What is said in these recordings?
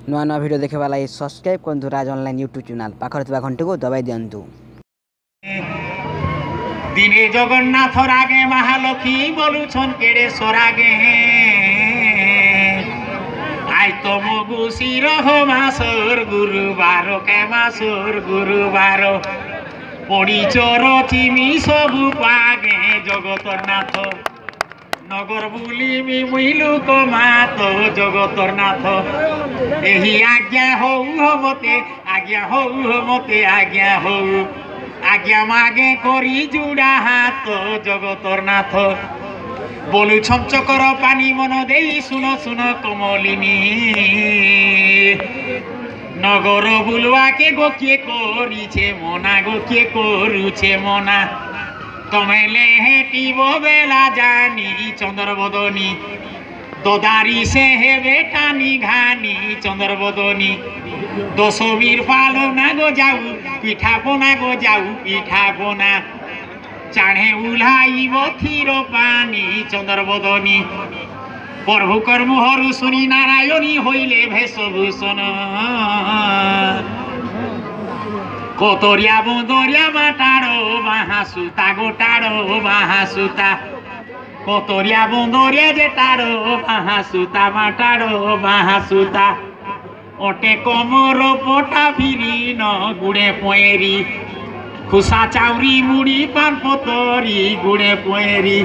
ନୂଆ ନୂଆ ଭିଡ଼ିଓ ଦେଖିବା ଲାଗି ସବସ୍କ୍ରାଇବ୍ କରନ୍ତୁ ରାଜ ଅନଲାଇନ୍ ୟୁଟ୍ୟୁବ୍ ଚ୍ୟାନେଲ୍। ପାଖରେ ଥିବା ଘଣ୍ଟିକୁ ଦବାଇ ଦିଅନ୍ତୁ। দিনে জগন্নাথ রাগে মহালক্ষ্মী বলুছন কেড়ে সরাগে আই তো মগু শিরহ মাসর গুরুবার কে মাসর গুরুবার পড়িচর চিমি সবু পাগে জগতর নাথ নগর বুলিমি মুইলু কমাত জগতর নাথ এই আজ্ঞা হউ মতে আজ্ঞা হউ মতে আজ্ঞা হউ আজ্ঞা মাগে করি জুড়া হাত জগতর নাথ বলু ছমচকর পানি মন দেই শুন শুন কমলিনী নগর বুলুয়াকে গোকিয়ে করিছে মনা গোকিয়ে করুছে মনা তমেলে হেটিব বেলা জানি চন্দ্রবদনী দদারি সে হেবে টানি ঘানি চন্দ্রবদনী দশমীর পালনা গো যাও পিঠা পোনা গো যাও পিঠা পোনা চাড়ে উলাইব থির পানি চন্দ্রবদনী প্রভু কর্ম হরু শুনি নারায়ণী হইলে ভেষভূষণ কতরিয়া বন্দরিয়া মাটাড়ো বাহাসুতা গোটাড়ো বাহাসুতা কতরিয়া বন্দরিয়া যেটাড়ো বাহাসুতা মাটাড়ো বাহাসুতা ওটে কমর পটা ফিরি ন গুড়ে পয়েরি খুসা চাউরি মুড়ি পান পতরি গুড়ে পয়েরি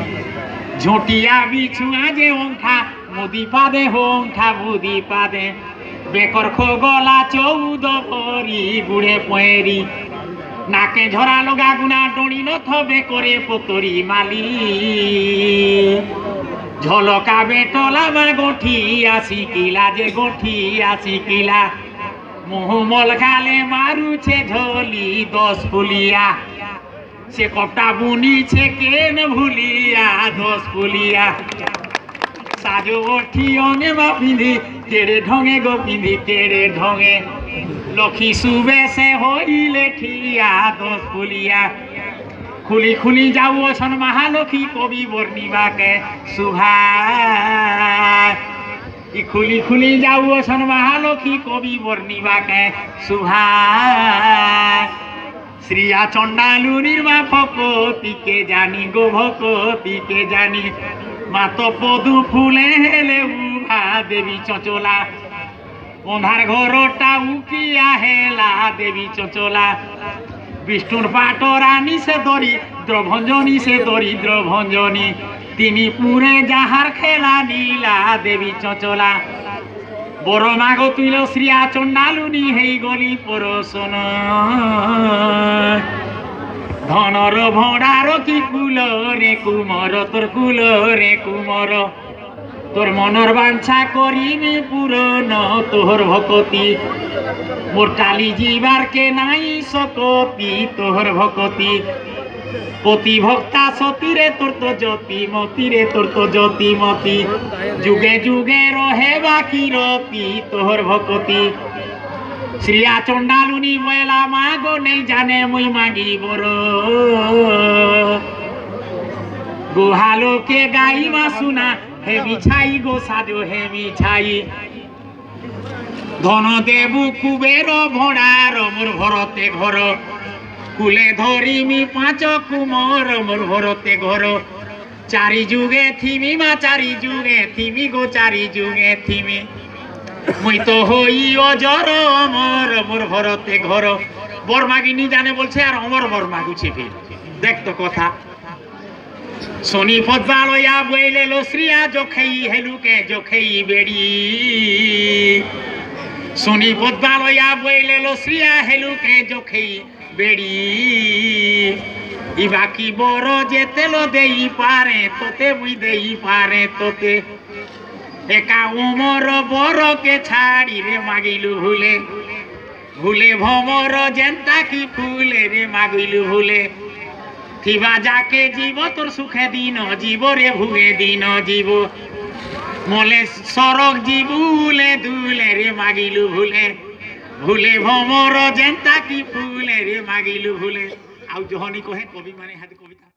ঝুটিয়া বিছুয়া যে অংঠা মুদি পাদে হোংঠা মুদি পাদে বেকর খোগলা চৌদ ভরি গুড়ে পয়েরি নাকে ঝরা লগা গুনা ডণি নথবে করে পতরি মালি ঝলকা বেটলা মা গঠি আসি কিলা যে গঠি আসি কিলা মোহমল খালে মারুছে ঝলি 10 ফুলিয়া সে কপটা বুনিছে কেন ভুলিয়া 10 ফুলিয়া সাজো ওঠি অঙ্গে মা পিঁধি কেড়ে ঢঙে গো পিঁধি কেড়ে ঢঙে লক্ষ্মী শুবে সে হইলে ঠিয়া 10 ফুলিয়া খুলি খুলি যাও অছন মহালক্ষ্মী কবি বর্ণিবাকে শুভা খুলি খুলি যাও অছন মহালক্ষ্মী কবি বর্ণিবাকে শুভা শ্রিয়া চণ্ডালুনির মা ভকতিকে জানি গো ভকতিকে জানি মাত পদু ফুলে হেলে উভা দেবী চচলা অন্ধার ঘরটা উকিয়া হেলা দেবী চচলা বিষ্ণুর পাট রানী সে দরিদ্র ভঞ্জনী সে দরিদ্র ভঞ্জনী তিনি পুরে যাহার খেলা নীলা দেবী চচলা বড় মাগ তুইল শ্রিয়া চণ্ডালুনি হেই গলি পরশন ধনর ভড়ার কি কুল রে কুমর তোর কুল রে কুমর তোর মনর বাঞ্ছা করিবি পূরণ তোর ভকতি মোর টালি জীবার কে নাই সকতি তোর ভকতি পতি ভক্তা সতীরে তোর তো জ্যোতি মতিরে তোর তো জ্যোতি মতি যুগে যুগে রহে বাকি রতি তোর ভকতি শ্রিয়া চণ্ডালুনি বয়লা মাগো নেই জানে মুই মাগি বড় গুহালোকে গাই মা শুনা হে বিছাই গো সাজো হে বিছাই ধন দেবু কুবের ভড়ার মোর ভরতে ঘর কুলে ধরিমি 5 কুমর মোর ভরতে ঘর চারি যুগে থিমি মা চারি যুগে থিমি গো চারি যুগে থিমি মুই তো হই অজর অমর মোর ভরতে ঘর বরমাগিনী জানে বলছে আর অমর বরমাগুছি ফির দেখ তো কথা শনি পদ্মা লয়া বইলে লশ্রিয়া জখেই হেলুকে জখেই বেড়ি শনি পদ্মা লয়া বইলে লশ্রিয়া হেলুকে জখেই বেড়ি ই বাকি বড় যে তেল দেই পারে তোতে মুই দেই পারে তোতে একা উমর বড়কে ছাড়ি রে মাগিলু ভুলে ভুলে ভমর জেন্তা কি ফুলে রে মাগিলু ভুলে থিবা যাকে জীব তোর সুখে দিন জীব রে ভুগে দিন জীব মলে সরক জীবুলে দুলে রে মাগিলু ভুলে ভুলে ভমর জেন্তা কি ফুলে রে মাগিলু ভুলে আউ জহনি কহে কবি মানে হাতে কবিতা।